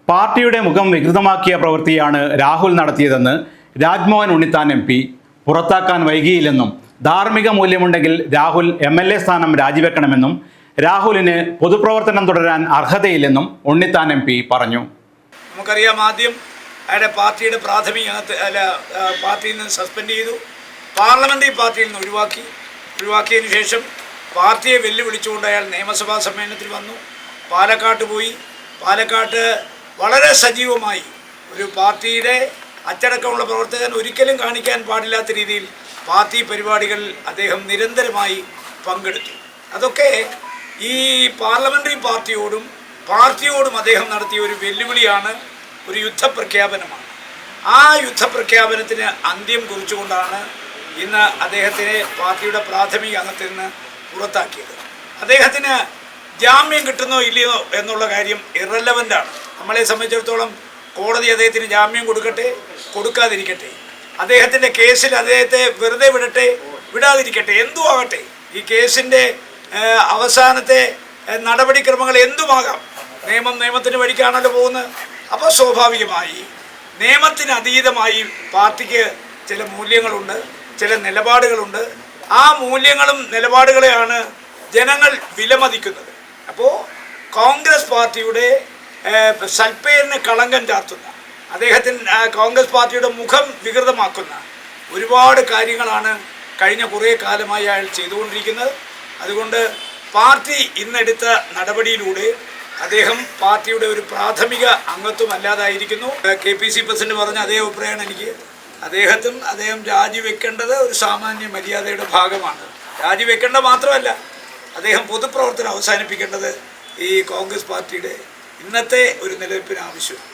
പാർട്ടിയുടെ മുഖം വികൃതമാക്കിയ പ്രവൃത്തിയാണ് രാഹുൽ നടത്തിയതെന്ന് രാജ്മോഹൻ ഉണ്ണിത്താൻ MP പുറത്താക്കാൻ വൈകിയില്ലെന്നും ധാർമ്മിക മൂല്യമുണ്ടെങ്കിൽ രാഹുൽ MLA സ്ഥാനം രാജിവെക്കണമെന്നും രാഹുലിന് പൊതുപ്രവർത്തനം തുടരാൻ അർഹതയില്ലെന്നും ഉണ്ണിത്താൻ MP പറഞ്ഞു. നമുക്കറിയാം, ആദ്യം അയാളുടെ പാർട്ടിയുടെ പ്രാഥമിക പാർട്ടിയിൽ നിന്ന് സസ്പെൻഡ് ചെയ്തു, പാർലമെൻ്ററി പാർട്ടിയിൽ നിന്ന് ഒഴിവാക്കിയതിനു ശേഷം പാർട്ടിയെ വെല്ലുവിളിച്ചുകൊണ്ട് അയാൾ നിയമസഭാ സമ്മേളനത്തിൽ വന്നു. പാലക്കാട്ട് പോയി. പാലക്കാട്ട് വളരെ സജീവമായി ഒരു പാർട്ടിയുടെ അച്ചടക്കമുള്ള പ്രവർത്തകൻ ഒരിക്കലും കാണിക്കാൻ പാടില്ലാത്ത രീതിയിൽ പാർട്ടി പരിപാടികളിൽ അദ്ദേഹം നിരന്തരമായി പങ്കെടുത്തു. അതൊക്കെ ഈ പാർലമെൻ്ററി പാർട്ടിയോടും അദ്ദേഹം നടത്തിയ ഒരു വെല്ലുവിളിയാണ്, ഒരു യുദ്ധപ്രഖ്യാപനമാണ്. ആ യുദ്ധപ്രഖ്യാപനത്തിന് അന്ത്യം കുറിച്ചുകൊണ്ടാണ് ഇന്ന് അദ്ദേഹത്തിനെ പാർട്ടിയുടെ പ്രാഥമിക അംഗത്തിൽ നിന്ന് പുറത്താക്കിയത്. അദ്ദേഹത്തിന് ജാമ്യം കിട്ടുന്നോ ഇല്ലയോ എന്നുള്ള കാര്യം ഇറലവൻ്റാണ്. നമ്മളെ സംബന്ധിച്ചിടത്തോളം കോടതി അദ്ദേഹത്തിന് ജാമ്യം കൊടുക്കട്ടെ കൊടുക്കാതിരിക്കട്ടെ, അദ്ദേഹത്തിൻ്റെ കേസിൽ അദ്ദേഹത്തെ വെറുതെ വിടാതിരിക്കട്ടെ, എന്തും ആകട്ടെ, ഈ കേസിൻ്റെ അവസാനത്തെ നടപടിക്രമങ്ങൾ എന്തുമാകാം. നിയമത്തിന് വഴിക്കാണല്ലോ പോകുന്നത്. അപ്പോൾ സ്വാഭാവികമായി നിയമത്തിന് അതീതമായി പാർട്ടിക്ക് ചില മൂല്യങ്ങളുണ്ട്, ചില നിലപാടുകളുണ്ട്. ആ മൂല്യങ്ങളും നിലപാടുകളെയാണ് ജനങ്ങൾ വിലമതിക്കുന്നത്. അപ്പോൾ കോൺഗ്രസ് പാർട്ടിയുടെ സൽപ്പേരിന് കളങ്കം ചാർത്തുന്ന, കോൺഗ്രസ് പാർട്ടിയുടെ മുഖം വികൃതമാക്കുന്ന ഒരുപാട് കാര്യങ്ങളാണ് കഴിഞ്ഞ കുറേ കാലമായി അയാൾ ചെയ്തുകൊണ്ടിരിക്കുന്നത്. അതുകൊണ്ട് പാർട്ടി ഇന്നെടുത്ത നടപടിയിലൂടെ അദ്ദേഹം പാർട്ടിയുടെ ഒരു പ്രാഥമിക അംഗത്വം അല്ലാതായിരിക്കുന്നു. KPC പ്രസിഡന്റ് പറഞ്ഞ അതേ അഭിപ്രായമാണ് എനിക്ക്. അദ്ദേഹം രാജിവെക്കേണ്ടത് ഒരു സാമാന്യ മര്യാദയുടെ ഭാഗമാണ്. രാജിവെക്കേണ്ട മാത്രമല്ല, അദ്ദേഹം പൊതുപ്രവർത്തനം അവസാനിപ്പിക്കേണ്ടത് ഈ കോൺഗ്രസ് പാർട്ടിയുടെ ഇന്നത്തെ ഒരു നിലനിൽപ്പിന് ആവശ്യമാണ്.